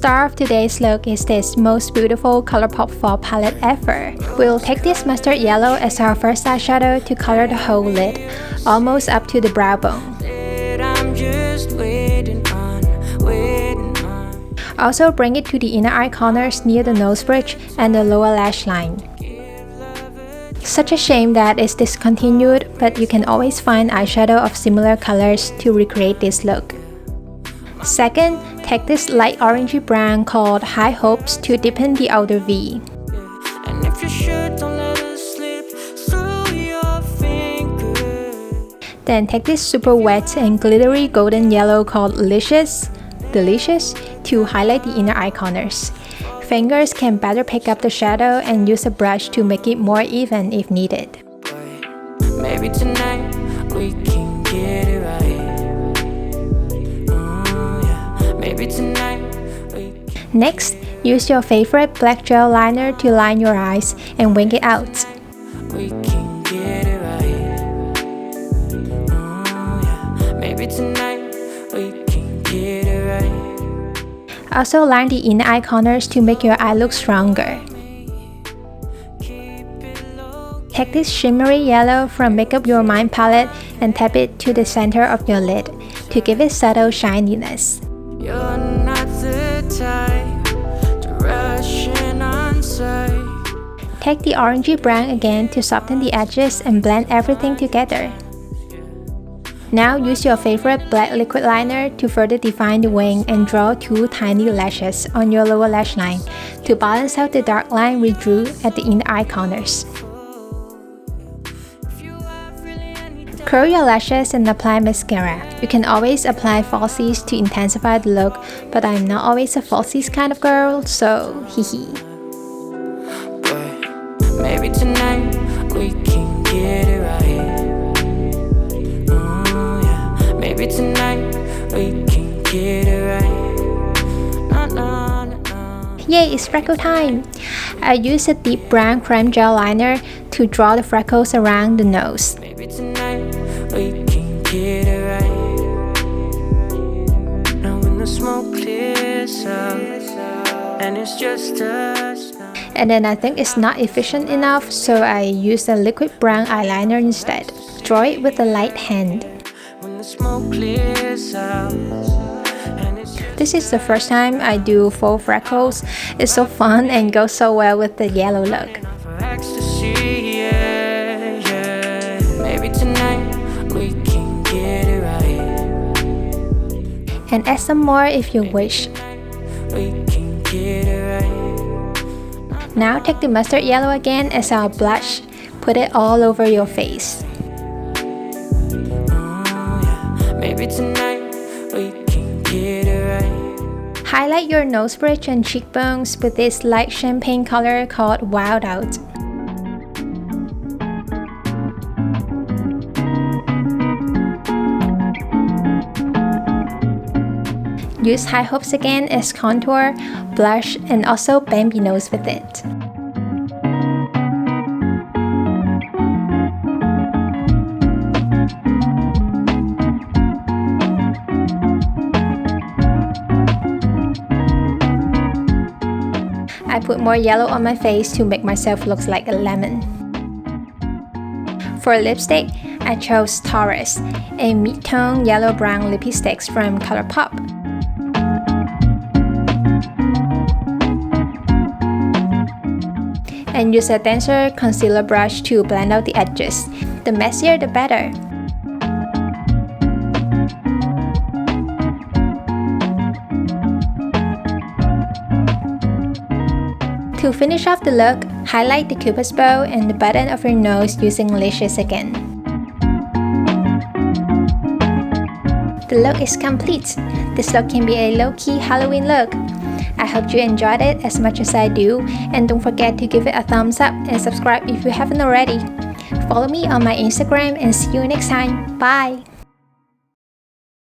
star of today's look is this most beautiful Colourpop fall palette ever. We'll take this mustard yellow as our first eyeshadow to color the whole lid, almost up to the brow bone. Also bring it to the inner eye corners near the nose bridge and the lower lash line. Such a shame that it's discontinued, but you can always find eyeshadow of similar colors to recreate this look. Second, take this light orangey brown called High Hopes to deepen the outer V. Then take this super wet and glittery golden yellow called Delicious to highlight the inner eye corners. Fingers can better pick up the shadow and use a brush to make it more even if needed. Maybe tonight we can get it right. Maybe tonight Next, use your favorite black gel liner to line your eyes and wing it out. We can get it right. Maybe tonight we can get it right. Also line the inner eye corners to make your eye look stronger. Take this shimmery yellow from Make Up Your Mind palette and tap it to the center of your lid to give it subtle shininess. You're not the type to rush in on sight. Take the orangey brown again to soften the edges and blend everything together. Now use your favorite black liquid liner to further define the wing and draw two tiny lashes on your lower lash line to balance out the dark line we drew at the inner eye corners. Curl your lashes and apply mascara. You can always apply falsies to intensify the look, but I'm not always a falsies kind of girl, so hehe. Maybe tonight we can get it right. Maybe tonight we can get it right. Yay, it's freckle time! I use a deep brown creme gel liner to draw the freckles around the nose. Maybe tonight we can get it right. Now when the smoke clears out and it's just us. And then I think it's not efficient enough, so I use a liquid brown eyeliner instead. Draw it with a light hand. This is the first time I do faux freckles. It's so fun and goes so well with the yellow look. And add some more if you wish. Now take the mustard yellow again as our blush. Put it all over your face. Maybe tonight we can get it right. Highlight your nose bridge and cheekbones with this light champagne color called Wild Out. Use High Hopes again as contour, blush, and also Bambi nose with it. I put more yellow on my face to make myself look like a lemon. For lipstick, I chose Taurus, a mid-tone yellow-brown lippy sticks from Colourpop. And use a denser concealer brush to blend out the edges. The messier the better. To finish off the look, highlight the cupid's bow and the button of your nose using Lashes again. The look is complete. This look can be a low-key Halloween look. I hope you enjoyed it as much as I do, and don't forget to give it a thumbs up and subscribe if you haven't already. Follow me on my Instagram and see you next time. Bye!